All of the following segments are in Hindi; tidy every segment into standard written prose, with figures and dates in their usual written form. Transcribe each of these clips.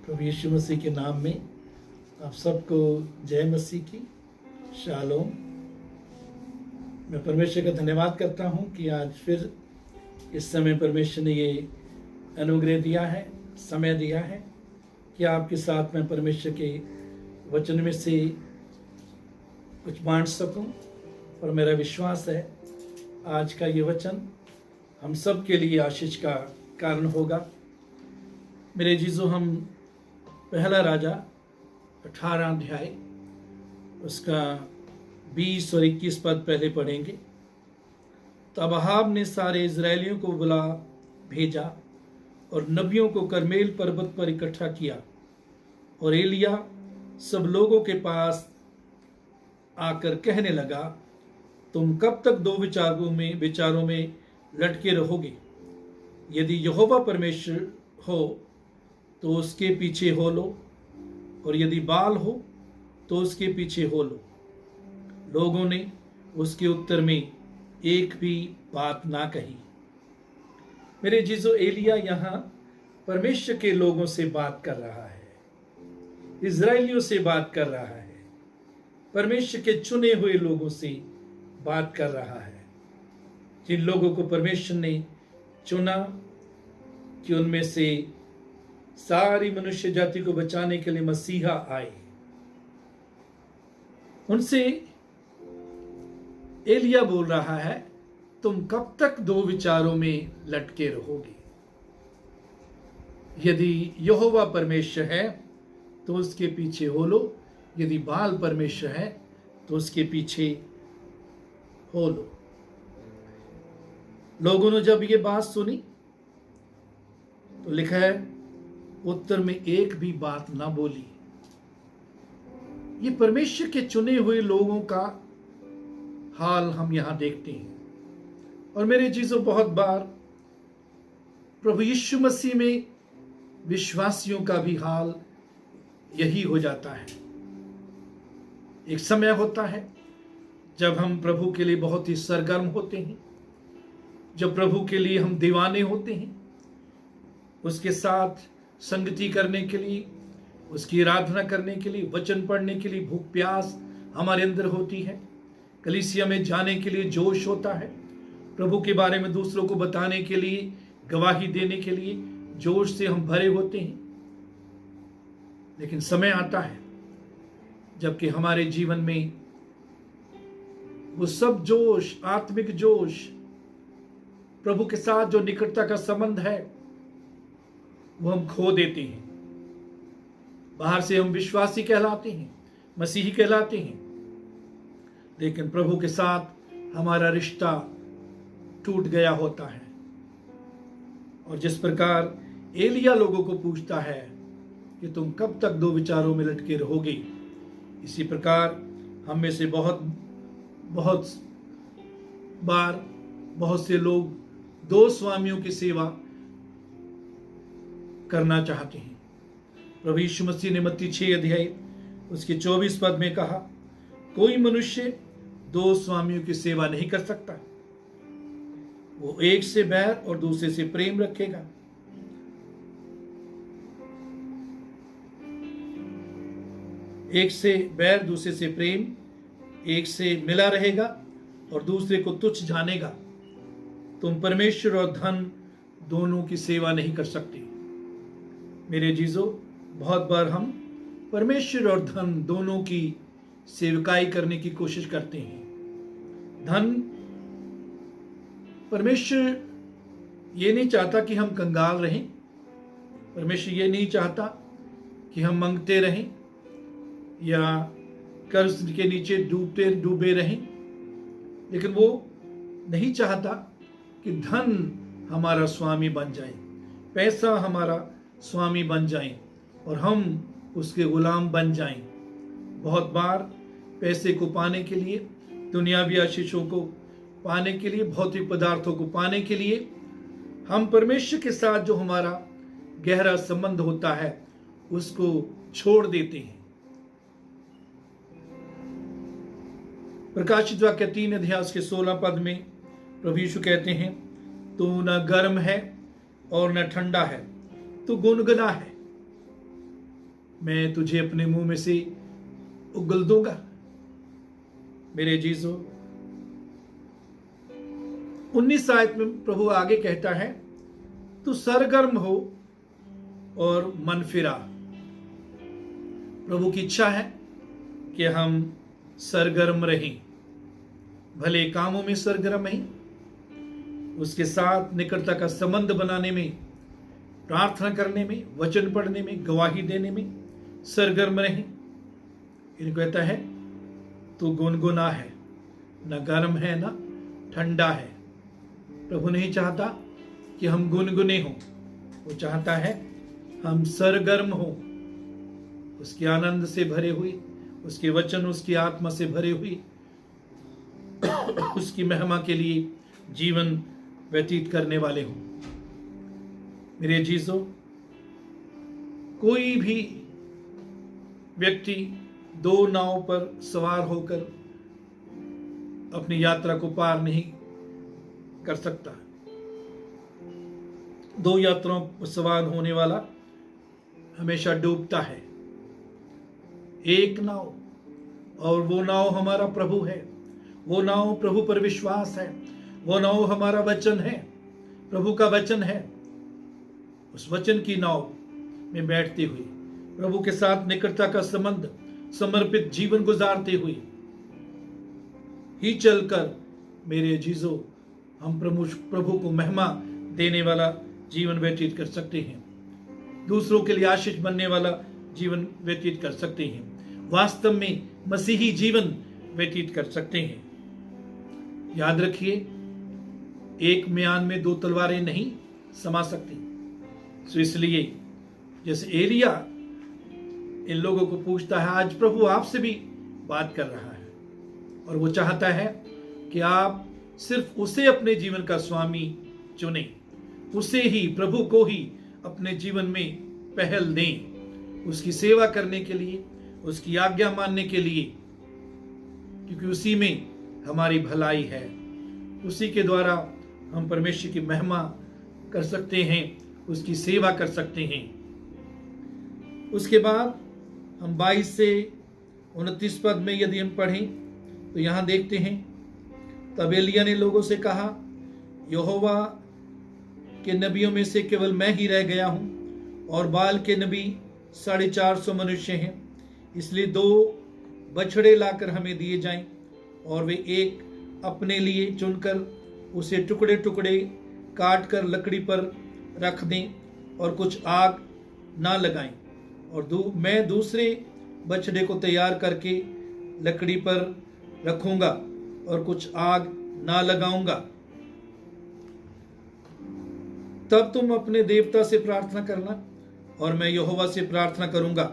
प्रभु यीशु मसीह के नाम में आप सबको जय मसीह की शालोम। मैं परमेश्वर का धन्यवाद करता हूं कि आज फिर इस समय परमेश्वर ने ये अनुग्रह दिया है, समय दिया है कि आपके साथ मैं परमेश्वर के वचन में से कुछ बांट सकूं। और मेरा विश्वास है आज का ये वचन हम सब के लिए आशीष का कारण होगा। मेरे जीजो, हम पहला राजा 18 अध्याय उसका 20 और 21 पद पहले पढ़ेंगे। तब अहाब ने सारे इजरायलियों को बुला भेजा और नबियों को करमेल पर्वत पर इकट्ठा किया, और एलिया सब लोगों के पास आकर कहने लगा, तुम कब तक दो विचारों में लटके रहोगे? यदि यहोवा परमेश्वर हो तो उसके पीछे हो लो, और यदि बाल हो तो उसके पीछे हो लो। लोगों ने उसके उत्तर में एक भी बात ना कही। मेरे जीजो, एलिया यहाँ परमेश्वर के लोगों से बात कर रहा है, इजराइलियों से बात कर रहा है, परमेश्वर के चुने हुए लोगों से बात कर रहा है, जिन लोगों को परमेश्वर ने चुना कि उनमें से सारी मनुष्य जाति को बचाने के लिए मसीहा आए। उनसे एलिया बोल रहा है, तुम कब तक दो विचारों में लटके रहोगे? यदि यहोवा परमेश्वर है तो उसके पीछे हो लो, यदि बाल परमेश्वर है तो उसके पीछे हो लो। लोगों ने जब ये बात सुनी तो लिखा है, उत्तर में एक भी बात ना बोली। ये परमेश्वर के चुने हुए लोगों का हाल हम यहां देखते हैं। और मेरे चीजों, बहुत बार प्रभु यीशु मसीह में विश्वासियों का भी हाल यही हो जाता है। एक समय होता है जब हम प्रभु के लिए बहुत ही सरगर्म होते हैं, जब प्रभु के लिए हम दीवाने होते हैं, उसके साथ संगति करने के लिए, उसकी आराधना करने के लिए, वचन पढ़ने के लिए भूख प्यास हमारे अंदर होती है, कलीसिया में जाने के लिए जोश होता है, प्रभु के बारे में दूसरों को बताने के लिए, गवाही देने के लिए जोश से हम भरे होते हैं। लेकिन समय आता है जबकि हमारे जीवन में वो सब जोश, आत्मिक जोश, प्रभु के साथ जो निकटता का संबंध है, वो हम खो देते हैं। बाहर से हम विश्वासी कहलाते हैं, मसीही कहलाते हैं, लेकिन प्रभु के साथ हमारा रिश्ता टूट गया होता है। और जिस प्रकार एलिया लोगों को पूछता है कि तुम कब तक दो विचारों में लटके रहोगे, इसी प्रकार हम में से बहुत बार बहुत से लोग दो स्वामियों की सेवा करना चाहते हैं। प्रभु यीशु मसीह ने मत्ती 6 अध्याय उसके 24 पद में कहा, कोई मनुष्य दो स्वामियों की सेवा नहीं कर सकता। वो एक से बैर और दूसरे से प्रेम रखेगा। एक से बैर, दूसरे से प्रेम, एक से मिला रहेगा और दूसरे को तुच्छ जानेगा। तुम परमेश्वर और धन दोनों की सेवा नहीं कर सकते। मेरे जीजो, बहुत बार हम परमेश्वर और धन दोनों की सेवकाई करने की कोशिश करते हैं। धन, परमेश्वर ये नहीं चाहता कि हम कंगाल रहें, परमेश्वर ये नहीं चाहता कि हम मांगते रहें या कर्ज के नीचे डूबे रहें, लेकिन वो नहीं चाहता कि धन हमारा स्वामी बन जाए, पैसा हमारा स्वामी बन जाए और हम उसके गुलाम बन जाएं। बहुत बार पैसे को पाने के लिए, दुनियावी आशीषों को पाने के लिए, भौतिक पदार्थों को पाने के लिए हम परमेश्वर के साथ जो हमारा गहरा संबंध होता है उसको छोड़ देते हैं। प्रकाशित वाक्य 3 अध्याय के 16 पद में प्रभु यीशु कहते हैं, तू न गर्म है और न ठंडा है, तू गुनगुना है। मैं तुझे अपने मुंह में से उगल दूंगा। मेरे जीजो, 19 आयत में प्रभु आगे कहता है, तू सरगर्म हो और मन फिरा। प्रभु की इच्छा है कि हम सरगर्म रहें, भले कामों में सरगर्म रहें, उसके साथ निकटता का संबंध बनाने में, प्रार्थना करने में, वचन पढ़ने में, गवाही देने में सरगर्म रहें। इनको कहता है तू गुनगुना है, न गर्म है न ठंडा है। प्रभु नहीं चाहता कि हम गुनगुने हों, वो चाहता है हम सरगर्म हों, उसके आनंद से भरे हुए, उसके वचन, उसकी आत्मा से भरे हुए, उसकी महिमा के लिए जीवन व्यतीत करने वाले हों। मेरे जीजो, कोई भी व्यक्ति 2 नाव पर सवार होकर अपनी यात्रा को पार नहीं कर सकता। 2 यात्राओं पर सवार होने वाला हमेशा डूबता है। एक नाव, और वो नाव हमारा प्रभु है, वो नाव प्रभु पर विश्वास है, वो नाव हमारा वचन है, प्रभु का वचन है। उस वचन की नाव में बैठते हुए, प्रभु के साथ निकटता का संबंध, समर्पित जीवन गुजारते हुए ही चलकर मेरे जीजो हम प्रभु को महिमा देने वाला जीवन व्यतीत कर सकते हैं, दूसरों के लिए आशीष बनने वाला जीवन व्यतीत कर सकते हैं, वास्तव में मसीही जीवन व्यतीत कर सकते हैं। याद रखिए, एक म्यान में 2 तलवारें नहीं समा सकती। तो इसलिए जैसे एलिया इन लोगों को पूछता है, आज प्रभु आपसे भी बात कर रहा है और वो चाहता है कि आप सिर्फ उसे अपने जीवन का स्वामी चुनें, उसे ही, प्रभु को ही अपने जीवन में पहल दें, उसकी सेवा करने के लिए, उसकी आज्ञा मानने के लिए, क्योंकि उसी में हमारी भलाई है। उसी के द्वारा हम परमेश्वर की महिमा कर सकते हैं, उसकी सेवा कर सकते हैं। उसके बाद हम 22 से 29 पद में यदि हम पढ़ें तो यहां देखते हैं, तब एलिय्याह ने लोगों से कहा, यहोवा के नबियों में से केवल मैं ही रह गया हूं और बाल के नबी 450 मनुष्य हैं, इसलिए 2 बछड़े लाकर हमें दिए जाएं और वे एक अपने लिए चुनकर उसे टुकड़े टुकड़े काट कर लकड़ी पर रख दें और कुछ आग ना लगाएं, और मैं दूसरे बछड़े को तैयार करके लकड़ी पर रखूंगा और कुछ आग ना लगाऊंगा। तब तुम अपने देवता से प्रार्थना करना और मैं यहोवा से प्रार्थना करूंगा,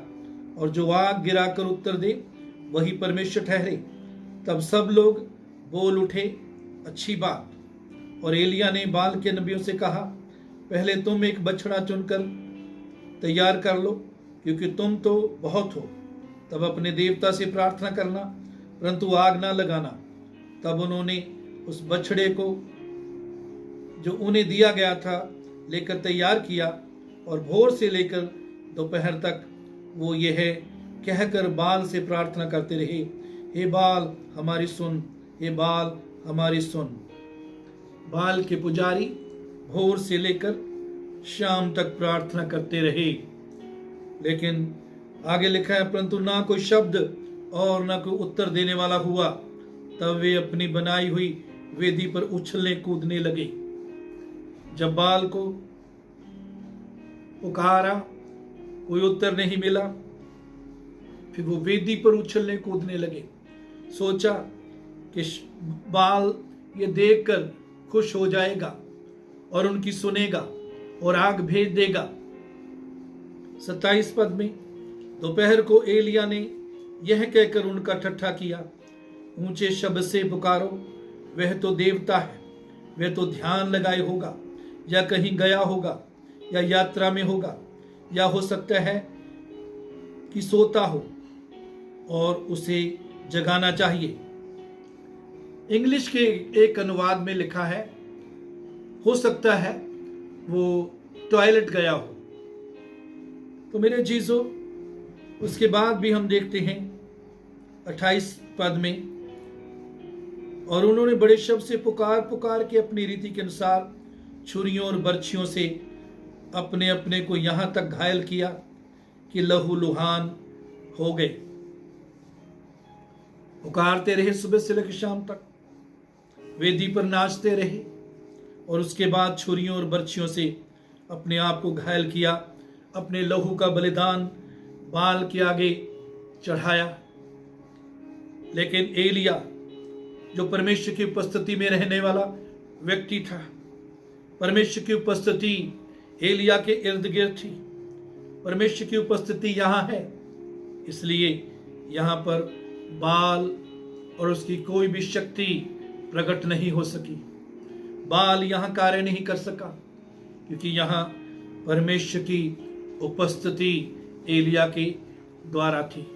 और जो आग गिराकर उत्तर दे वही परमेश्वर ठहरे। तब सब लोग बोल उठे, अच्छी बात। और एलिय्याह ने बाल के नबियों से कहा, पहले तुम एक बछड़ा चुनकर तैयार कर लो, क्योंकि तुम तो बहुत हो। तब अपने देवता से प्रार्थना करना, परंतु आग ना लगाना। तब उन्होंने उस बछड़े को जो उन्हें दिया गया था लेकर तैयार किया, और भोर से लेकर दोपहर तक वो यह कहकर बाल से प्रार्थना करते रहे, हे बाल हमारी सुन, हे बाल हमारी सुन। बाल के पुजारी भोर से लेकर शाम तक प्रार्थना करते रहे, लेकिन आगे लिखा है, परंतु ना कोई शब्द और ना कोई उत्तर देने वाला हुआ। तब वे अपनी बनाई हुई वेदी पर उछलने कूदने लगे। जब बाल को पुकारा, कोई उत्तर नहीं मिला, फिर वो वेदी पर उछलने कूदने लगे। सोचा कि बाल ये देखकर खुश हो जाएगा और उनकी सुनेगा और आग भेज देगा। 27 पद में, दोपहर को एलिय्याह ने यह कहकर उनका ठट्ठा किया, ऊंचे शब्द से पुकारो, वह तो देवता है, वह तो ध्यान लगाए होगा, या कहीं गया होगा, या यात्रा में होगा, या हो सकता है कि सोता हो और उसे जगाना चाहिए। इंग्लिश के एक अनुवाद में लिखा है, हो सकता है वो टॉयलेट गया हो। तो मेरे जीजो, उसके बाद भी हम देखते हैं 28 पद में, और उन्होंने बड़े शब्द से पुकार पुकार के अपनी रीति के अनुसार छुरियों और बर्छियों से अपने अपने को यहां तक घायल किया कि लहू लुहान हो गए। पुकारते रहे सुबह से लेकर शाम तक, वेदी पर नाचते रहे, और उसके बाद छुरियों और बर्छियों से अपने आप को घायल किया, अपने लहू का बलिदान बाल के आगे चढ़ाया। लेकिन एलिया जो परमेश्वर की उपस्थिति में रहने वाला व्यक्ति था, परमेश्वर की उपस्थिति एलिया के इर्द गिर्द थी, परमेश्वर की उपस्थिति यहां है, इसलिए यहां पर बाल और उसकी कोई भी शक्ति प्रकट नहीं हो सकी। बाल यहां कार्य नहीं कर सका, क्योंकि यहां परमेश्वर की उपस्थिति एलिया के द्वारा थी।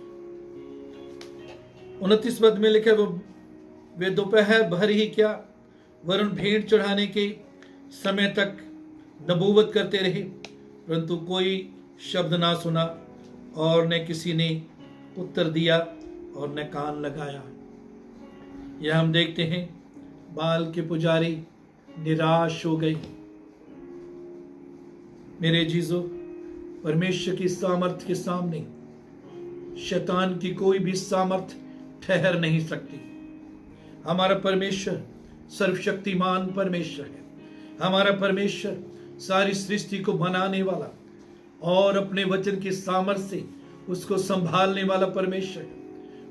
29 पद में लिखा, वे दोपहर भर ही क्या वरुण भेंट चढ़ाने के समय तक नबूवत करते रहे, परंतु कोई शब्द ना सुना, और न किसी ने उत्तर दिया और न कान लगाया। यह हम देखते हैं बाल के पुजारी निराश हो गए। मेरे जीजो, परमेश्वर की सामर्थ के सामने शैतान की कोई भी सामर्थ ठहर नहीं सकती। हमारा परमेश्वर सर्वशक्तिमान परमेश्वर है। हमारा परमेश्वर सारी सृष्टि को बनाने वाला और अपने वचन की सामर्थ्य से उसको संभालने वाला परमेश्वर है।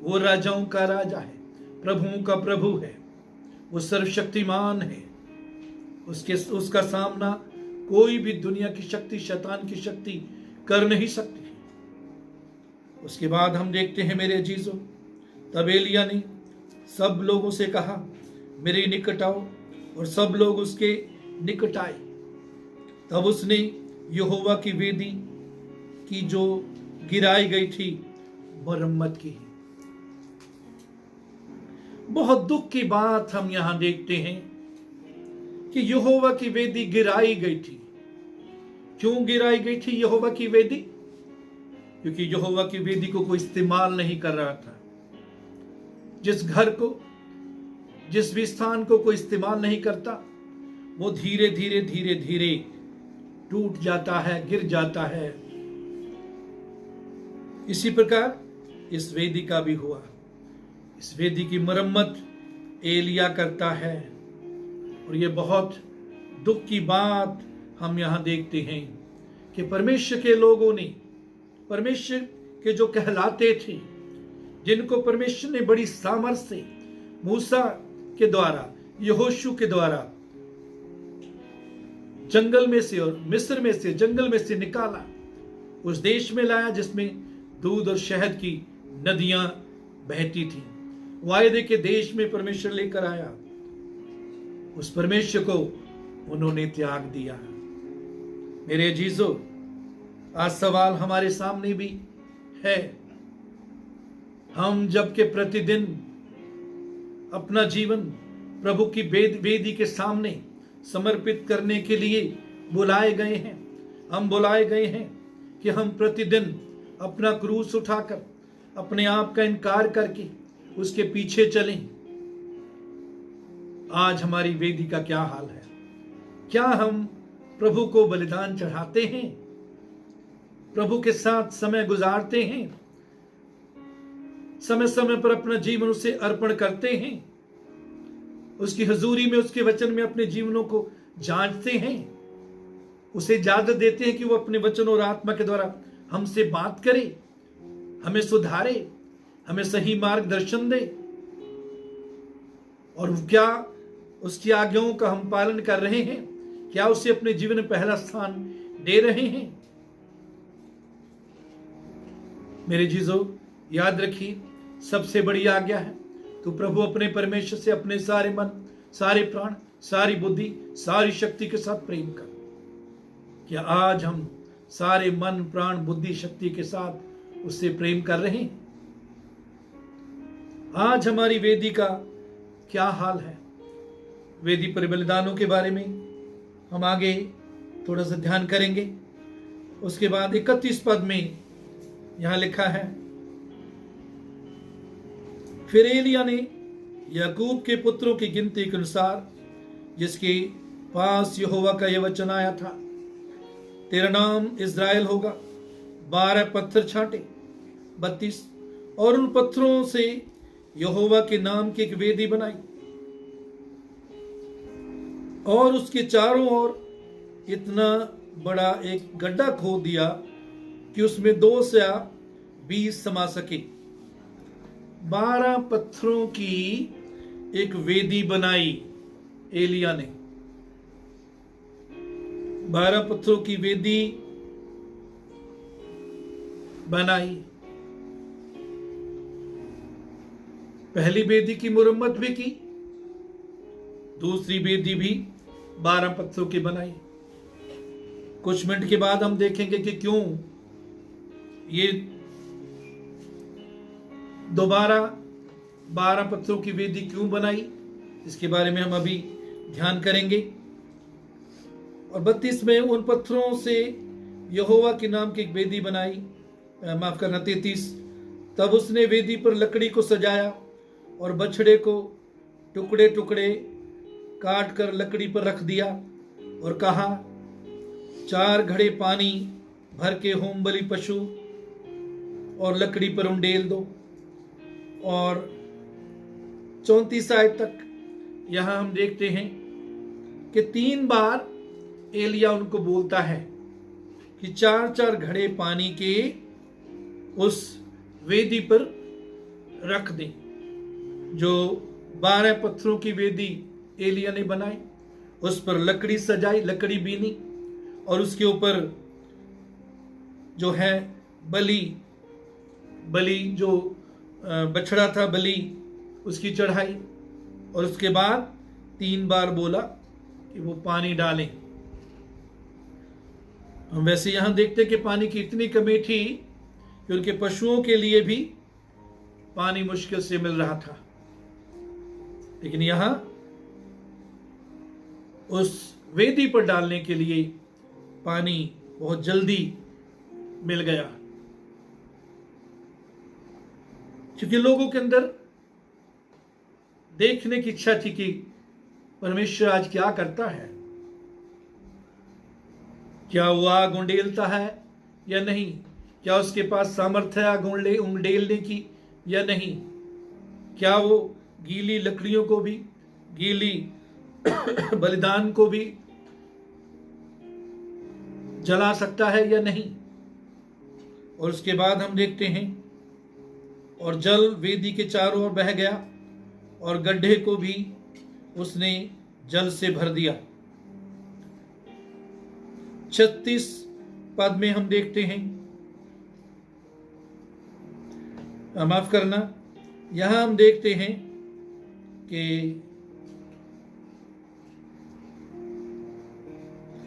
वो राजाओं का राजा है, प्रभुओं का प्रभु है, वो सर्वशक्तिमान है। उसका सामना कोई भी दुनिया की शक्ति, शैतान की शक्ति कर नहीं सकती। उसके बाद हम देखते हैं मेरे अजीजों, तब एलिया ने सब लोगों से कहा, मेरे निकट आओ, और सब लोग उसके निकट आए। तब उसने यहोवा की वेदी की जो गिराई गई थी मरम्मत की। बहुत दुख की बात हम यहां देखते हैं कि यहोवा की वेदी गिराई गई थी। क्यों गिराई गई थी यहोवा की वेदी? क्योंकि यहोवा की वेदी को कोई इस्तेमाल नहीं कर रहा था। जिस घर को, जिस भी स्थान को कोई इस्तेमाल नहीं करता, वो धीरे धीरे धीरे धीरे टूट जाता है, गिर जाता है। इसी प्रकार इस वेदी का भी हुआ। इस वेदी की मरम्मत एलिया करता है, और ये बहुत दुख की बात हम यहां देखते हैं कि परमेश्वर के लोगों ने, परमेश्वर के जो कहलाते थे, जिनको परमेश्वर ने बड़ी सामर्थ्य से मूसा के द्वारा, यहोशू के द्वारा जंगल में से और मिस्र में से, जंगल में से निकाला, उस देश में लाया जिसमें दूध और शहद की नदियां बहती थी, वायदे के देश में परमेश्वर लेकर आया, उस परमेश्वर को उन्होंने त्याग दिया। मेरे अजीजों, आज सवाल हमारे सामने भी है। हम जबकि प्रतिदिन अपना जीवन प्रभु की वेदी के सामने समर्पित करने के लिए बुलाए गए हैं, हम बुलाए गए हैं कि हम प्रतिदिन अपना क्रूस उठाकर अपने आप का इनकार करके उसके पीछे चलें। आज हमारी वेदी का क्या हाल है? क्या हम प्रभु को बलिदान चढ़ाते हैं? प्रभु के साथ समय गुजारते हैं? समय समय पर अपना जीवन उसे अर्पण करते हैं? उसकी हजूरी में, उसके वचन में अपने जीवनों को जांचते हैं? उसे इजाजत देते हैं कि वो अपने वचन और आत्मा के द्वारा हमसे बात करे, हमें सुधारे, हमें सही मार्गदर्शन दे? और क्या उसकी आज्ञाओं का हम पालन कर रहे हैं? क्या उसे अपने जीवन में पहला स्थान दे रहे हैं? मेरे जीजो, याद रखिए, सबसे बड़ी आज्ञा है, तो प्रभु अपने परमेश्वर से अपने सारे मन, सारे प्राण, सारी बुद्धि, सारी शक्ति के साथ प्रेम कर। क्या आज हम सारे मन, प्राण, बुद्धि, शक्ति के साथ उससे प्रेम कर रहे हैं? आज हमारी वेदी का क्या हाल है? वेदी पर बलिदानों के बारे में हम आगे थोड़ा सा ध्यान करेंगे। उसके बाद 31 पद में यहां लिखा है, फिर एलिया ने याकूब के पुत्रों की गिनती के अनुसार, जिसके पास यहोवा का यह वचन आया था, तेरा नाम इज़राइल होगा, 12 पत्थर छांटे, 32, और उन पत्थरों से यहोवा के नाम की एक वेदी बनाई और उसके चारों ओर इतना बड़ा एक गड्ढा खोद दिया कि उसमें 2 या 20 समा सके। 12 पत्थरों की एक वेदी बनाई एलिया ने। 12 पत्थरों की वेदी बनाई। पहली वेदी की मुरम्मत भी की, दूसरी वेदी भी 12 पत्थरों की बनाई। कुछ मिनट के बाद हम देखेंगे कि क्यों ये दोबारा 12 पत्थरों की वेदी क्यों बनाई, इसके बारे में हम अभी ध्यान करेंगे। और 32 में उन पत्थरों से यहोवा के नाम की एक वेदी बनाई, माफ करना 33, तब उसने वेदी पर लकड़ी को सजाया और बछड़े को टुकड़े टुकड़े काट कर लकड़ी पर रख दिया और कहा, 4 घड़े पानी भर के होम बलि पशु और लकड़ी पर उंडेल दो। और 34 आयत तक यहां हम देखते हैं कि 3 बार एलिया उनको बोलता है कि 4-4 घड़े पानी के उस वेदी पर रख दें। जो 12 पत्थरों की वेदी एलिया ने बनाई, उस पर लकड़ी सजाई, लकड़ी बीनी, और उसके ऊपर जो है बलि जो बछड़ा था बलि, उसकी चढ़ाई। और उसके बाद 3 बार बोला कि वो पानी डालें। हम वैसे यहां देखते कि पानी की इतनी कमी थी कि उनके पशुओं के लिए भी पानी मुश्किल से मिल रहा था, लेकिन यहां उस वेदी पर डालने के लिए पानी बहुत जल्दी मिल गया, क्योंकि लोगों के अंदर देखने की इच्छा थी कि परमेश्वर आज क्या करता है, क्या वो आग उंडेलता है या नहीं, क्या उसके पास सामर्थ्य है आग उंडेलने की या नहीं, क्या वो गीली लकड़ियों को भी, गीली बलिदान को भी जला सकता है या नहीं। और उसके बाद हम देखते हैं, और जल वेदी के चारों ओर बह गया और गड्ढे को भी उसने जल से भर दिया। 36 पद में हम देखते हैं, माफ करना, यहां हम देखते हैं कि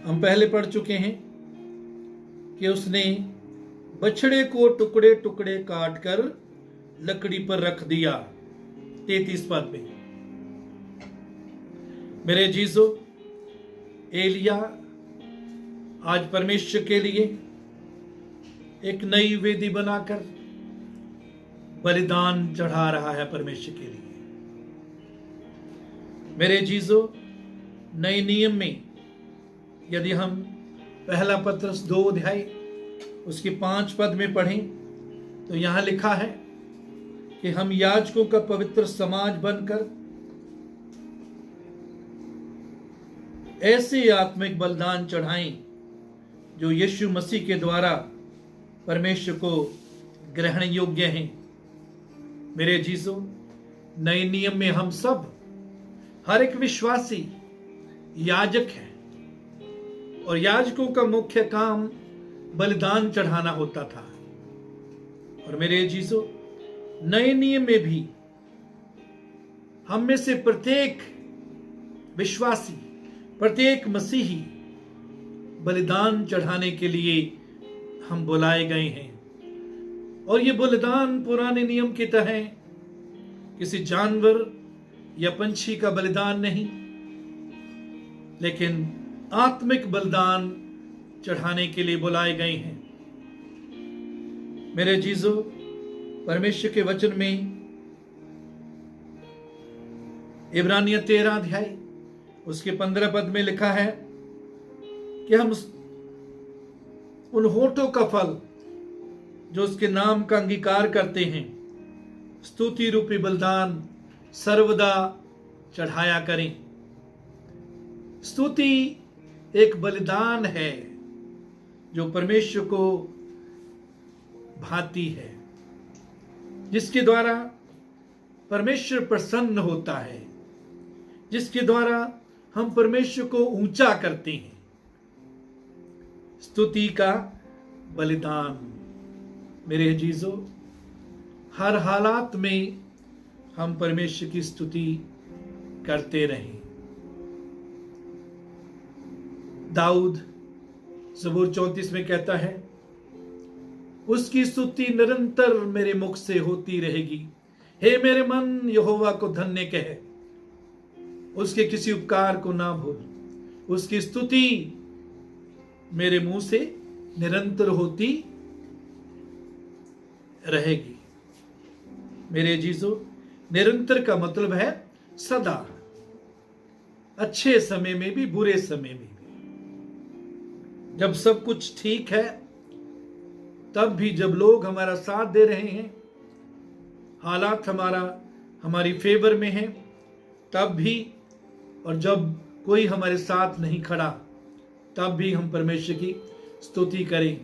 हम पहले पढ़ चुके हैं कि उसने बछड़े को टुकड़े टुकड़े काट कर लकड़ी पर रख दिया। 33 पद में मेरे जीजो, एलिया आज परमेश्वर के लिए एक नई वेदी बनाकर बलिदान चढ़ा रहा है परमेश्वर के लिए। मेरे जीजो, नए नियम में यदि हम पहला पत्रस 2 अध्याय उसके 5 पद में पढ़ें तो यहां लिखा है कि हम याजकों का पवित्र समाज बनकर ऐसे आत्मिक बलिदान चढ़ाएं जो यीशु मसीह के द्वारा परमेश्वर को ग्रहण योग्य हैं। मेरे जीजो, नए नियम में हम सब, हर एक विश्वासी याजक है, और याजकों का मुख्य काम बलिदान चढ़ाना होता था। और मेरे जीजो, नए नियम में भी हम में से प्रत्येक विश्वासी, प्रत्येक मसीही बलिदान चढ़ाने के लिए हम बुलाए गए हैं। और ये बलिदान पुराने नियम की तरह किसी जानवर या पंछी का बलिदान नहीं, लेकिन आत्मिक बलिदान चढ़ाने के लिए बुलाए गए हैं। मेरे जीजो, परमेश्वर के वचन में इब्रानियं 13 अध्याय उसके 15 पद में लिखा है कि हम उन होठों का फल जो उसके नाम का अंगीकार करते हैं स्तुति रूपी बलिदान सर्वदा चढ़ाया करें। स्तुति एक बलिदान है जो परमेश्वर को भाती है, जिसके द्वारा परमेश्वर प्रसन्न होता है, जिसके द्वारा हम परमेश्वर को ऊंचा करते हैं। स्तुति का बलिदान। मेरे अजीजों, हर हालात में हम परमेश्वर की स्तुति करते रहें। दाऊद ज़बूर 34 में कहता है, उसकी स्तुति निरंतर मेरे मुख से होती रहेगी। हे मेरे मन, यहोवा को धन्य कहे, उसके किसी उपकार को ना भूल। उसकी स्तुति मेरे मुंह से निरंतर होती रहेगी। मेरे अजीजों, निरंतर का मतलब है सदा, अच्छे समय में भी बुरे समय में भी। जब सब कुछ ठीक है तब भी, जब लोग हमारा साथ दे रहे हैं, हालात हमारी फेवर में है तब भी, और जब कोई हमारे साथ नहीं खड़ा तब भी हम परमेश्वर की स्तुति करें।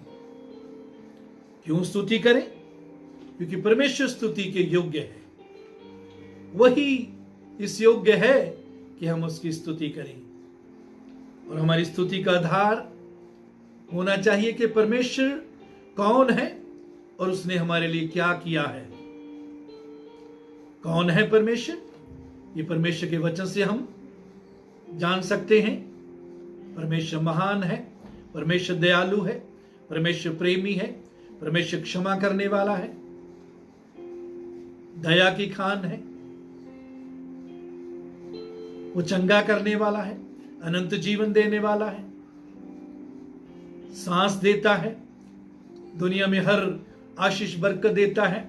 क्यों स्तुति करें? क्योंकि परमेश्वर स्तुति के योग्य है। वही इस योग्य है कि हम उसकी स्तुति करें। और हमारी स्तुति का आधार होना चाहिए कि परमेश्वर कौन है और उसने हमारे लिए क्या किया है। कौन है परमेश्वर? ये परमेश्वर के वचन से हम जान सकते हैं। परमेश्वर महान है, परमेश्वर दयालु है, परमेश्वर प्रेमी है, परमेश्वर क्षमा करने वाला है, दया की खान है, वो चंगा करने वाला है, अनंत जीवन देने वाला है, सांस देता है, दुनिया में हर आशीष बरकत देता है,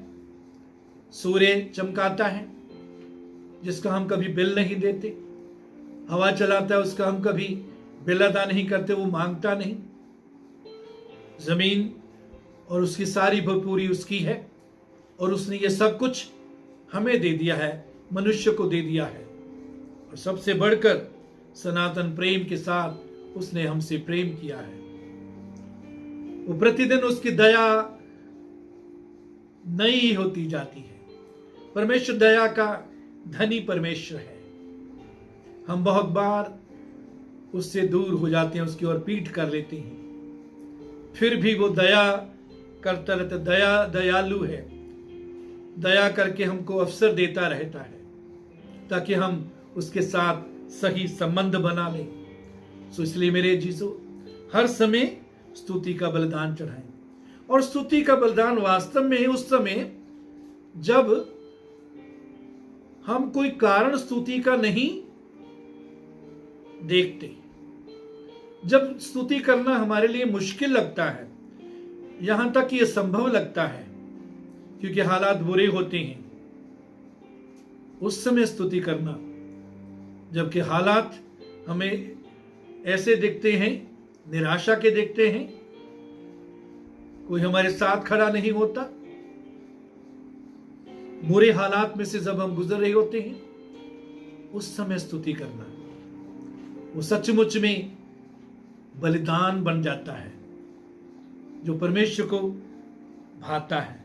सूर्य चमकाता है जिसका हम कभी बिल नहीं देते, हवा चलाता है उसका हम कभी बिल अदा नहीं करते, वो मांगता नहीं। जमीन और उसकी सारी भरपूरी उसकी है और उसने ये सब कुछ हमें दे दिया है, मनुष्य को दे दिया है। और सबसे बढ़कर सनातन प्रेम के साथ उसने हमसे प्रेम किया है। वो प्रतिदिन उसकी दया नई होती जाती है। परमेश्वर दया का धनी परमेश्वर है। हम बहुत बार उससे दूर हो जाते हैं, उसकी ओर पीठ कर लेते हैं, फिर भी वो दया करता रहता, दयालु है, दया करके हमको अवसर देता रहता है ताकि हम उसके साथ सही संबंध बना लें। सो इसलिए मेरे जीसो, हर समय स्तुति का बलिदान चढ़ाएं। और स्तुति का बलिदान वास्तव में उस समय जब हम कोई कारण स्तुति का नहीं देखते, जब स्तुति करना हमारे लिए मुश्किल लगता है, यहां तक कि यह संभव लगता है क्योंकि हालात बुरे होते हैं, उस समय स्तुति करना। जबकि हालात हमें ऐसे दिखते हैं, निराशा के दिखते हैं, कोई हमारे साथ खड़ा नहीं होता, बुरे हालात में से जब हम गुजर रहे होते हैं, उस समय स्तुति करना वो सचमुच में बलिदान बन जाता है जो परमेश्वर को भाता है।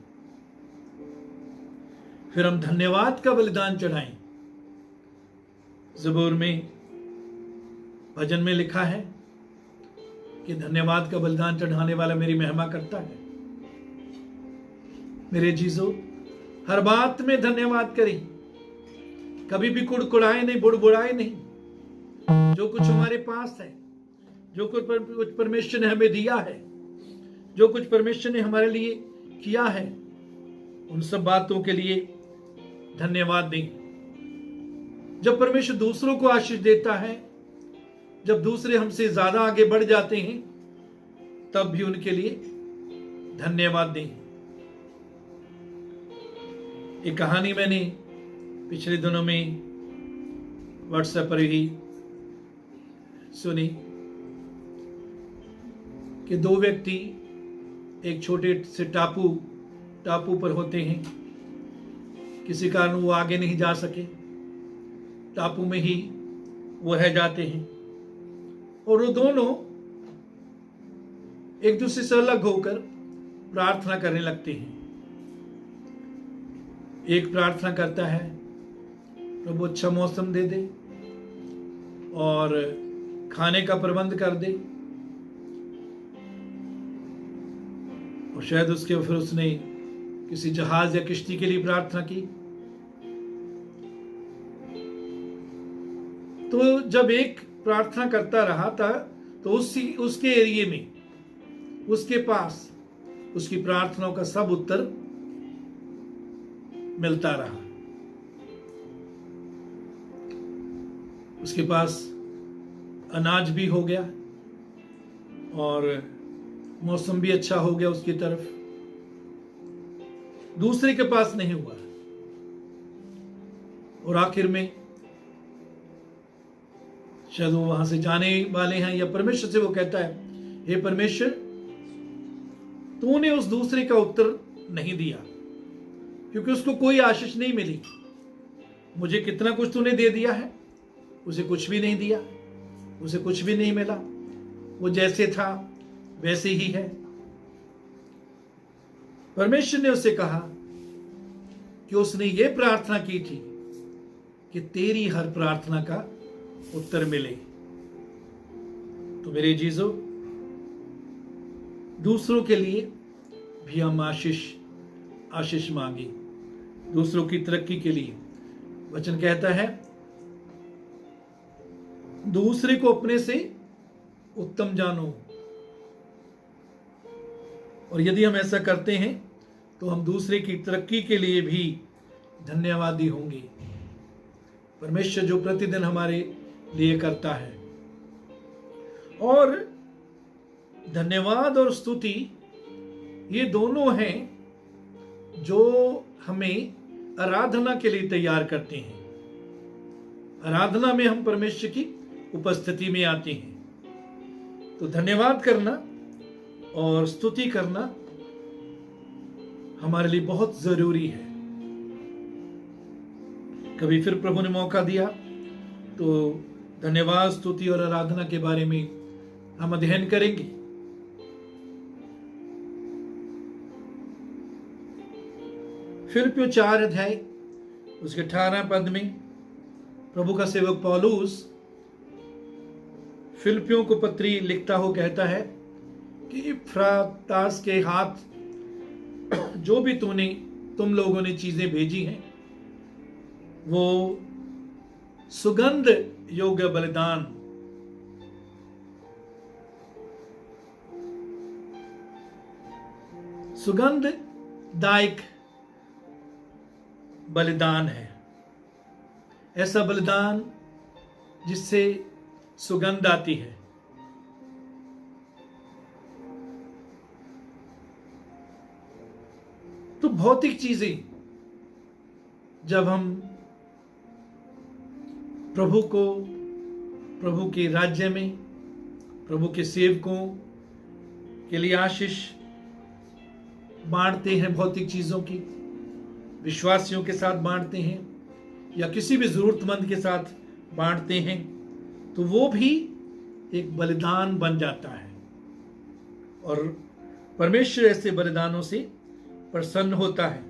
फिर हम धन्यवाद का बलिदान चढ़ाएं। ज़बूर में, भजन में लिखा है कि धन्यवाद का बलिदान चढ़ाने वाला मेरी महिमा करता है। मेरे जीजो, हर बात में धन्यवाद करें, कभी भी कुड़कुड़ाए नहीं, बुड़बुड़ाए नहीं। जो कुछ हमारे पास है, जो कुछ परमेश्वर ने हमें दिया है, जो कुछ परमेश्वर ने हमारे लिए किया है, उन सब बातों के लिए धन्यवाद दें। जब परमेश्वर दूसरों को आशीष देता है, जब दूसरे हमसे ज्यादा आगे बढ़ जाते हैं, तब भी उनके लिए धन्यवाद दें। एक कहानी मैंने पिछले दिनों में व्हाट्सएप पर ही सुनी कि दो व्यक्ति एक छोटे से टापू पर होते हैं। किसी कारण वो आगे नहीं जा सके, टापू में ही वो रह जाते हैं और वो दोनों एक दूसरे से अलग होकर प्रार्थना करने लगते हैं। एक प्रार्थना करता है, प्रभु अच्छा मौसम दे दे और खाने का प्रबंध कर दे, और शायद उसके फिर उसने किसी जहाज या किश्ती के लिए प्रार्थना की। तो जब एक प्रार्थना करता रहा था तो उसके एरिया में, उसके पास उसकी प्रार्थनाओं का सब उत्तर मिलता रहा। उसके पास अनाज भी हो गया और मौसम भी अच्छा हो गया उसकी तरफ। दूसरे के पास नहीं हुआ और आखिर में शायद वो वहां से जाने वाले हैं या परमेश्वर से वो कहता है, हे परमेश्वर, तूने उस दूसरे का उत्तर नहीं दिया क्योंकि उसको कोई आशीष नहीं मिली। मुझे कितना कुछ तूने दे दिया है, उसे कुछ भी नहीं दिया, उसे कुछ भी नहीं मिला। वो जैसे था वैसे ही है। परमेश्वर ने उससे कहा कि उसने ये प्रार्थना की थी कि तेरी हर प्रार्थना का उत्तर मिले। तो मेरे जीजो, दूसरों के लिए भी हम आशीष मांगे, दूसरों की तरक्की के लिए। वचन कहता है, दूसरे को अपने से उत्तम जानो, और यदि हम ऐसा करते हैं तो हम दूसरे की तरक्की के लिए भी धन्यवादी होंगे। परमेश्वर जो प्रतिदिन हमारे लिए करता है, और धन्यवाद और स्तुति ये दोनों हैं जो हमें आराधना के लिए तैयार करते हैं। आराधना में हम परमेश्वर की उपस्थिति में आते हैं। तो धन्यवाद करना और स्तुति करना हमारे लिए बहुत जरूरी है। कभी फिर प्रभु ने मौका दिया तो धन्यवाद, स्तुति और आराधना के बारे में हम अध्ययन करेंगे। फिलिप्पियों 4 अध्याय उसके 18 पद में प्रभु का सेवक पौलुस फिलिप्पियों को पत्री लिखता हो कहता है कि इफ्रातास के हाथ जो भी तुम लोगों ने चीजें भेजी हैं वो सुगंध योग्य बलिदान, सुगंधदायक बलिदान है। ऐसा बलिदान जिससे सुगंध आती है। तो भौतिक चीजें जब हम प्रभु के राज्य में, प्रभु के सेवकों के लिए आशीष बांटते हैं, भौतिक चीजों की विश्वासियों के साथ बांटते हैं या किसी भी जरूरतमंद के साथ बांटते हैं, तो वो भी एक बलिदान बन जाता है और परमेश्वर ऐसे बलिदानों से प्रसन्न होता है।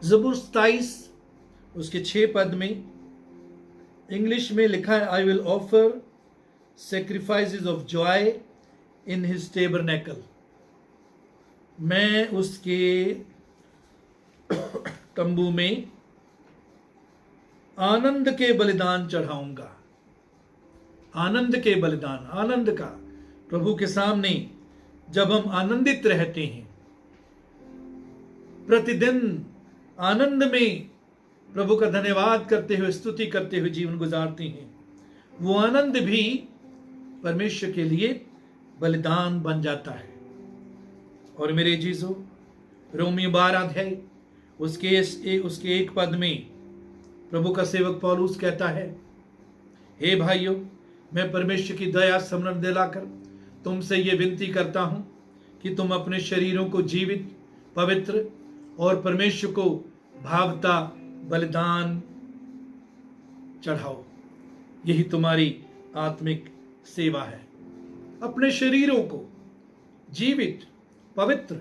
ज़बूर 27 उसके 6 पद में इंग्लिश में लिखा है, I will offer sacrifices of joy in his tabernacle. मैं उसके तंबू में आनंद के बलिदान चढ़ाऊंगा। आनंद के बलिदान, आनंद का, प्रभु के सामने जब हम आनंदित रहते हैं, प्रतिदिन आनंद में प्रभु का धन्यवाद करते हुए, स्तुति करते हुए जीवन गुजारते हैं, वो आनंद भी परमेश्वर के लिए बलिदान बन जाता है। और मेरे जीजो, रोमी 12 अध्याय उसके एक पद में प्रभु का सेवक पौलुस कहता है, हे भाइयों, मैं परमेश्वर की दया स्मरण दिलाकर तुमसे ये विनती करता हूं कि तुम अपने शरीरों को जीवित, पवित्र और परमेश्वर को भावता बलिदान चढ़ाओ। यही तुम्हारी आत्मिक सेवा है। अपने शरीरों को जीवित, पवित्र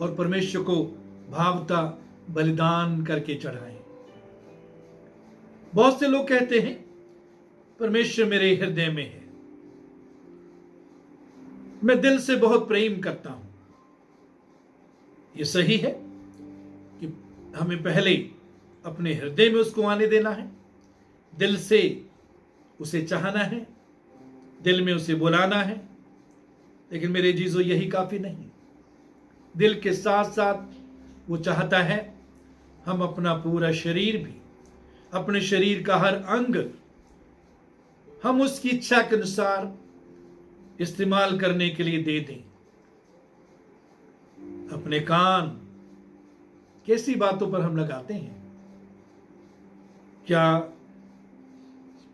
और परमेश्वर को भावता बलिदान करके चढ़ाएं। बहुत से लोग कहते हैं परमेश्वर मेरे हृदय में है, मैं दिल से बहुत प्रेम करता हूं। यह सही है कि हमें पहले अपने हृदय में उसको आने देना है, दिल से उसे चाहना है, दिल में उसे बुलाना है। लेकिन मेरे जीजो, यही काफी नहीं। दिल के साथ साथ वो चाहता है हम अपना पूरा शरीर भी, अपने शरीर का हर अंग हम उसकी इच्छा के अनुसार इस्तेमाल करने के लिए दे दें। अपने कान कैसी बातों पर हम लगाते हैं? क्या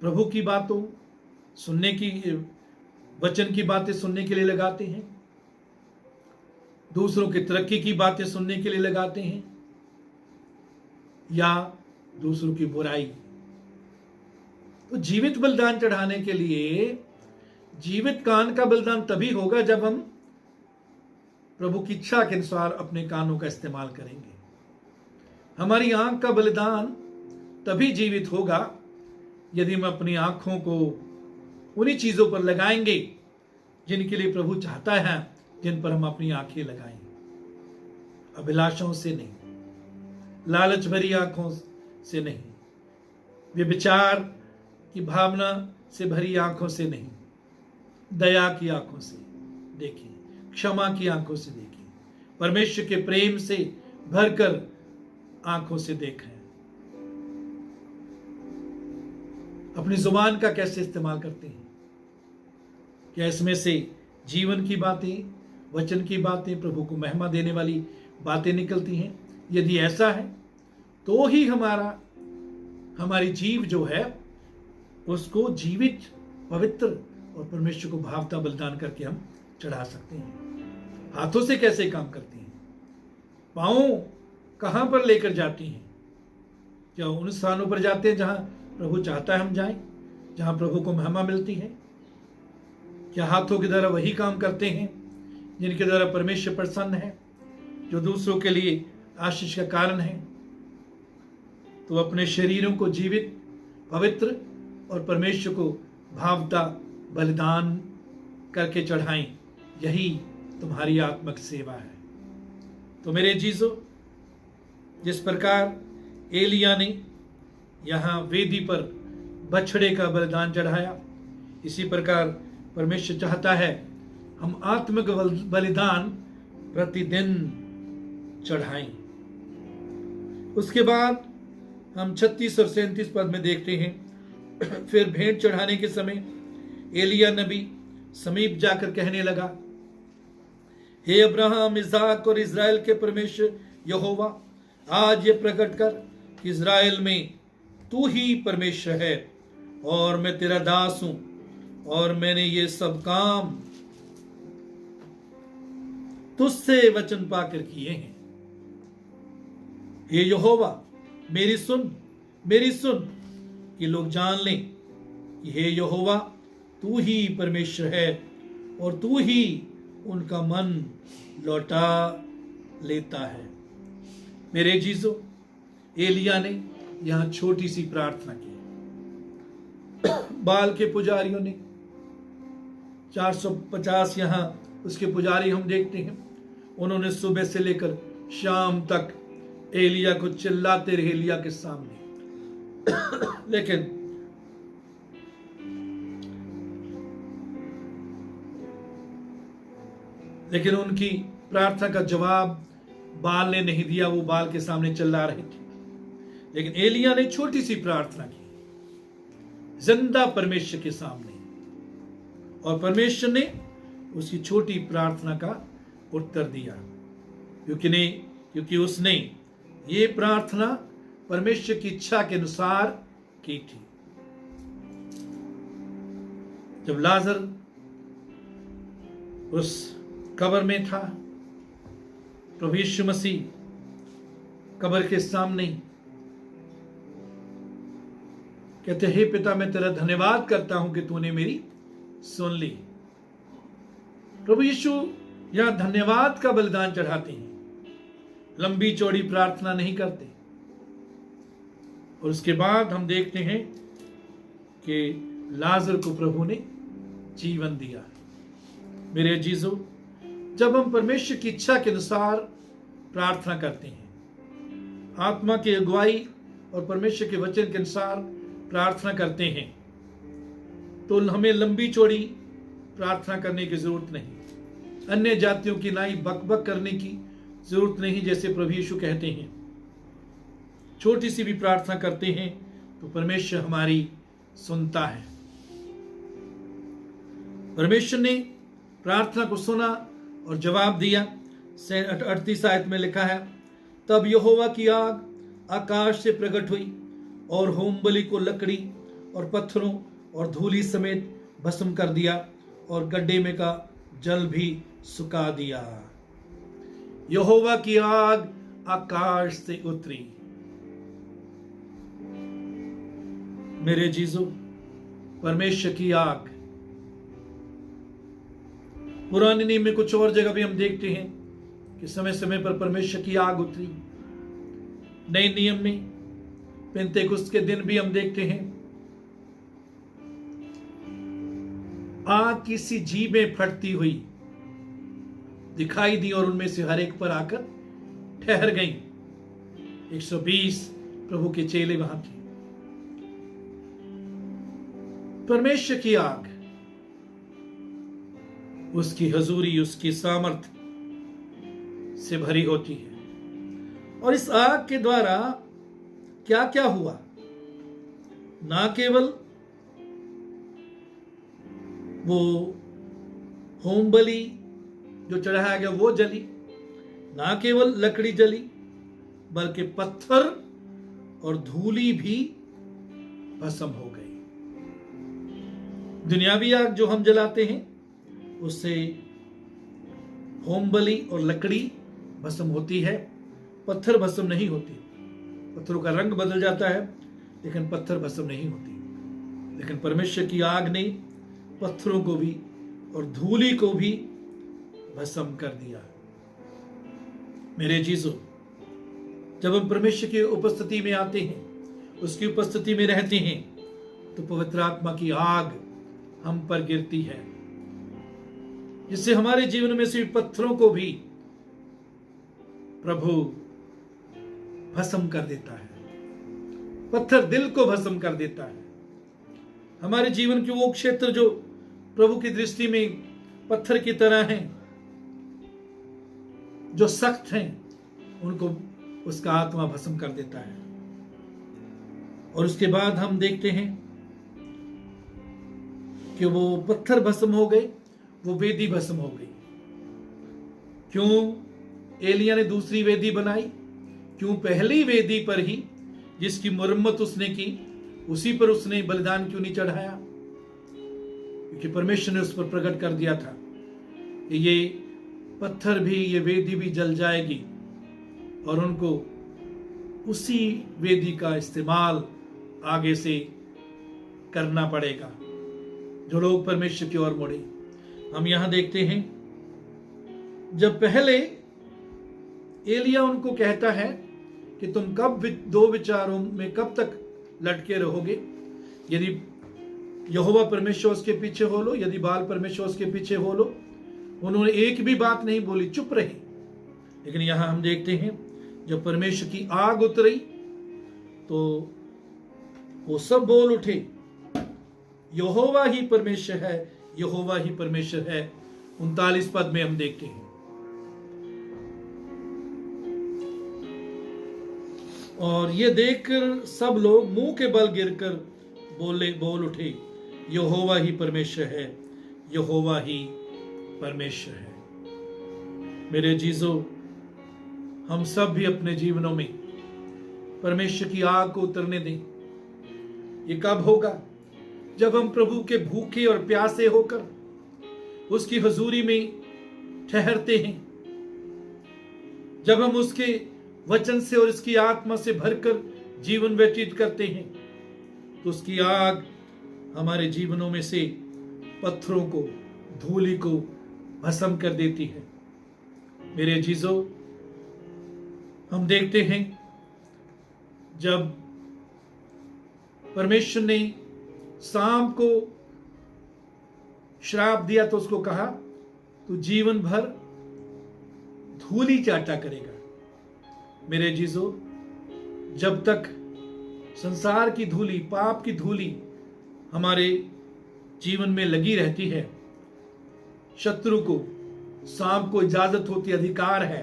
प्रभु की बातों सुनने की, वचन की बातें सुनने के लिए लगाते हैं? दूसरों की तरक्की की बातें सुनने के लिए लगाते हैं, या दूसरों की बुराई? तो जीवित बलिदान चढ़ाने के लिए जीवित कान का बलिदान तभी होगा जब हम प्रभु की इच्छा के अनुसार अपने कानों का इस्तेमाल करेंगे। हमारी आंख का बलिदान तभी जीवित होगा यदि हम अपनी आंखों को उन्हीं चीजों पर लगाएंगे जिनके लिए प्रभु चाहता है, जिन पर हम अपनी आंखें लगाएं। अभिलाषाओं से नहीं, लालच भरी आंखों से नहीं, व्यभिचार की भावना से भरी आंखों से नहीं, दया की आंखों से देखिए, क्षमा की आंखों से देखिए, परमेश्वर के प्रेम से भरकर आंखों से देखें। अपनी जुबान का कैसे इस्तेमाल करते हैं? क्या इसमें से जीवन की बातें, वचन की बातें, प्रभु को महिमा देने वाली बातें निकलती हैं? यदि ऐसा है तो ही हमारी जीव जो है उसको जीवित, पवित्र और परमेश्वर को भावता बलिदान करके हम चढ़ा सकते हैं। हाथों से कैसे काम करती हैं? पांव कहां पर लेकर जाती हैं? क्या उन स्थानों पर जाते हैं जहां प्रभु चाहता है हम जाएं, जहां प्रभु को महिमा मिलती है? क्या हाथों के द्वारा वही काम करते हैं जिनके द्वारा परमेश्वर प्रसन्न है, जो दूसरों के लिए आशीष का कारण है? तो अपने शरीरों को जीवित, पवित्र और परमेश्वर को भावता बलिदान करके चढ़ाएं। यही तुम्हारी आत्मिक सेवा है। तो मेरे जीजो, जिस प्रकार एलिया ने यहां वेदी पर बछड़े का बलिदान चढ़ाया, इसी प्रकार परमेश्वर चाहता है हम आत्मिक बलिदान प्रतिदिन चढ़ाएं। उसके बाद हम 36 और 37 पद में देखते हैं, फिर भेंट चढ़ाने के समय एलिया नबी समीप जाकर कहने लगा, हे अब्राहम, इसहाक और इज़राइल के परमेश्वर यहोवा, आज ये प्रकट कर कि इज़राइल में तू ही परमेश्वर है और मैं तेरा दास हूं और मैंने ये सब काम तुझसे वचन पाकर किए हैं। हे यहोवा, मेरी सुन कि लोग जान लें कि हे यहोवा, तू ही परमेश्वर है और तू ही उनका मन लौटा लेता है। मेरे जीजो, एलिया ने यहां छोटी सी प्रार्थना की। बाल के पुजारियों ने 450 यहां उसके पुजारी हम देखते हैं, उन्होंने सुबह से लेकर शाम तक एलिया को चिल्लाते रहे एलिया के सामने। लेकिन उनकी प्रार्थना का जवाब बाल ने नहीं दिया। वो बाल के सामने चिल्ला रहे थे, लेकिन एलिया ने छोटी सी प्रार्थना की जिंदा परमेश्वर के सामने, और परमेश्वर ने उसकी छोटी प्रार्थना का उत्तर दिया। क्योंकि क्योंकि उसने ये प्रार्थना परमेश्वर की इच्छा के अनुसार की थी। जब लाजर उस कब्र में था, प्रभु यीशु मसीह कब्र के सामने कहते, हे पिता, मैं तेरा धन्यवाद करता हूं कि तूने मेरी सुन ली। प्रभु यीशु यहां धन्यवाद का बलिदान चढ़ाते हैं, लंबी चौड़ी प्रार्थना नहीं करते। और उसके बाद हम देखते हैं कि लाजर को प्रभु ने जीवन दिया। मेरे अजीजों, जब हम परमेश्वर की इच्छा के अनुसार प्रार्थना करते हैं, आत्मा की अगुवाई और परमेश्वर के वचन के अनुसार प्रार्थना करते हैं, तो हमें लंबी चौड़ी प्रार्थना करने की जरूरत नहीं, अन्य जातियों की नाई बकबक करने की जरूरत नहीं। जैसे प्रभु यीशु कहते हैं, छोटी सी भी प्रार्थना करते हैं तो परमेश्वर हमारी सुनता है। परमेश्वर ने प्रार्थना को सुना और जवाब दिया। 38 आयत में लिखा है, तब यहोवा की आग आकाश से प्रकट हुई और होमबलि को लकड़ी और पत्थरों और धूली समेत भस्म कर दिया और गड्ढे में का जल भी सुखा दिया। यहोवा की आग आकाश से उतरी। मेरे जीजो, परमेश्वर की आग, पुराने नियम में कुछ और जगह भी हम देखते हैं कि समय समय पर परमेश्वर की आग उतरी। नए नियम में पेंतेकुस्त के दिन भी हम देखते हैं, आग की सी जीभें फटती हुई दिखाई दी और उनमें से हर एक पर आकर ठहर गई। 120 प्रभु के चेले वहां थे। परमेश्वर की आग, उसकी हजूरी, उसकी सामर्थ से भरी होती है। और इस आग के द्वारा क्या क्या हुआ, ना केवल वो होम बलि जो चढ़ाया गया वो जली, ना केवल लकड़ी जली, बल्कि पत्थर और धूली भी भस्म हो गई। दुनियावी आग जो हम जलाते हैं उससे होम बलि और लकड़ी भस्म होती है, पत्थर भस्म नहीं होती। पत्थरों का रंग बदल जाता है लेकिन पत्थर भस्म नहीं होती। लेकिन परमेश्वर की आग ने पत्थरों को भी और धूली को भी भस्म कर दिया। मेरे जीजों, जब हम परमेश्वर की उपस्थिति में आते हैं, उसकी उपस्थिति में रहते हैं, तो पवित्र आत्मा की आग हम पर गिरती है, जिससे हमारे जीवन में से पत्थरों को भी प्रभु भस्म कर देता है। पत्थर दिल को भस्म कर देता है। हमारे जीवन के वो क्षेत्र जो प्रभु की दृष्टि में पत्थर की तरह हैं, जो सख्त हैं, उनको उसका आत्मा भस्म कर देता है। और उसके बाद हम देखते हैं कि वो पत्थर भस्म हो गए, वो वेदी भस्म हो गई। क्यों एलिया ने दूसरी वेदी बनाई? क्यों पहली वेदी पर ही जिसकी मुरम्मत उसने की, उसी पर उसने बलिदान क्यों नहीं चढ़ाया? क्योंकि परमेश्वर ने उस पर प्रकट कर दिया था कि ये पत्थर भी, ये वेदी भी जल जाएगी और उनको उसी वेदी का इस्तेमाल आगे से करना पड़ेगा जो लोग परमेश्वर की ओर मुड़े। हम यहां देखते हैं, जब पहले एलिया उनको कहता है कि तुम कब दो विचारों में कब तक लटके रहोगे, यदि यहोवा परमेश्वर उसके पीछे हो लो, यदि बाल परमेश्वर उसके पीछे हो लो। उन्होंने एक भी बात नहीं बोली, चुप रहे। लेकिन यहां हम देखते हैं जब परमेश्वर की आग उतरी तो वो सब बोल उठे, यहोवा ही परमेश्वर है, यहोवा ही परमेश्वर है। 39 पद में हम देखते हैं, और ये देखकर सब लोग मुंह के बल गिरकर बोल उठे, यहोवा ही परमेश्वर है, यहोवा ही परमेश्वर है। मेरे जीजो, हम सब भी अपने जीवनों में परमेश्वर की आग को उतरने दें। ये कब होगा? जब हम प्रभु के भूखे और प्यासे होकर उसकी हजूरी में ठहरते हैं, जब हम उसके वचन से और उसकी आत्मा से भरकर जीवन व्यतीत करते हैं, तो उसकी आग हमारे जीवनों में से पत्थरों को, धूलि को भस्म कर देती है। मेरे अजीजों, हम देखते हैं जब परमेश्वर ने सांप को श्राप दिया तो उसको कहा तू जीवन भर धूली चाटा करेगा। मेरे अजीजों, जब तक संसार की धूली, पाप की धूली हमारे जीवन में लगी रहती है, शत्रु को, सांप को इजाजत होती, अधिकार है,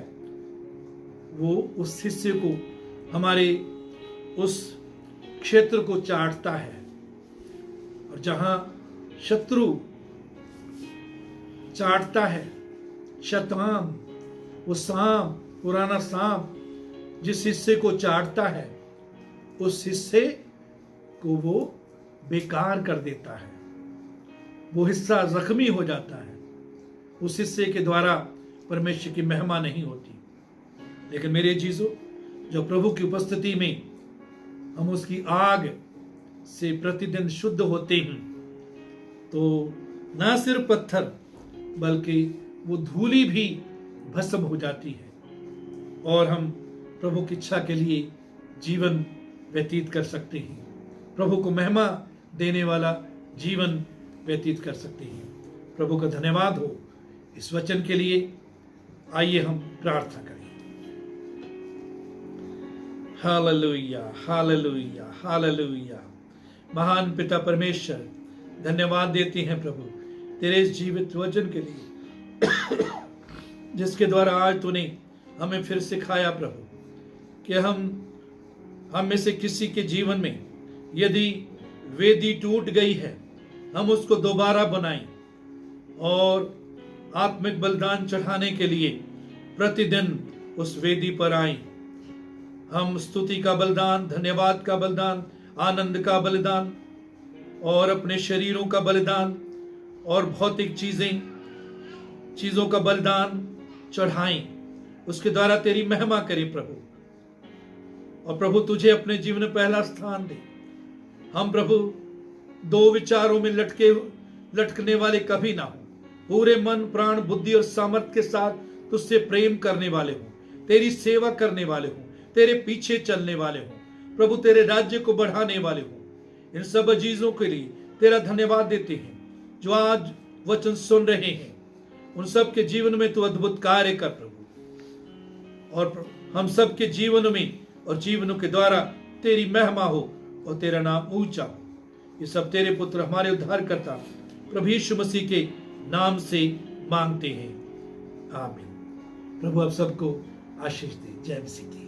वो उस हिस्से को, हमारे उस क्षेत्र को चाटता है। और जहां शत्रु चाटता है, शैतान, वो सांप, पुराना सांप जिस हिस्से को चाटता है, उस हिस्से को वो बेकार कर देता है। वो हिस्सा जख्मी हो जाता है। उस हिस्से के द्वारा परमेश्वर की महिमा नहीं होती। लेकिन मेरे चीजों, जो प्रभु की उपस्थिति में हम उसकी आग से प्रतिदिन शुद्ध होते हैं, तो न सिर्फ पत्थर बल्कि वो धूली भी भस्म हो जाती है और हम प्रभु की इच्छा के लिए जीवन व्यतीत कर सकते हैं, प्रभु को महिमा देने वाला जीवन व्यतीत कर सकते हैं। प्रभु का धन्यवाद हो इस वचन के लिए। आइए हम प्रार्थना करें। Hallelujah, hallelujah, hallelujah. महान पिता परमेश्वर, धन्यवाद देते हैं प्रभु तेरे इस जीवित वचन के लिए, जिसके द्वारा आज तूने हमें फिर सिखाया प्रभु कि हम में से किसी के जीवन में यदि वेदी टूट गई है, हम उसको दोबारा बनाएं और आत्मिक बलिदान चढ़ाने के लिए प्रतिदिन उस वेदी पर आएं। हम स्तुति का बलिदान, धन्यवाद का बलिदान, आनंद का बलिदान और अपने शरीरों का बलिदान और भौतिक चीजों का बलिदान चढ़ाएं। उसके द्वारा तेरी महिमा करें प्रभु। और प्रभु तुझे अपने जीवन में पहला स्थान दे। हम प्रभु दो विचारों में लटकने वाले कभी ना हो। पूरे मन, प्राण, बुद्धि और सामर्थ्य के साथ तुझसे प्रेम करने वाले हो, तेरी सेवा करने वाले हो, तेरे पीछे चलने वाले हो प्रभु, तेरे राज्य को बढ़ाने वाले हो। इन सब चीजों के लिए तेरा धन्यवाद देते हैं जो आज वचन सुन रहे हैं। उन सब के जीवन में तू अद्भुत कार्य कर प्रभु, और हम सब के जीवन में और जीवनों के द्वारा तेरी महिमा हो और तेरा नाम ऊंचा हो। ये सब तेरे पुत्र हमारे उद्धारकर्ता प्रभु यीशु मसीह के नाम से मांगते हैं, आमीन। प्रभु आप सबको आशीष दे। जय मसीह की।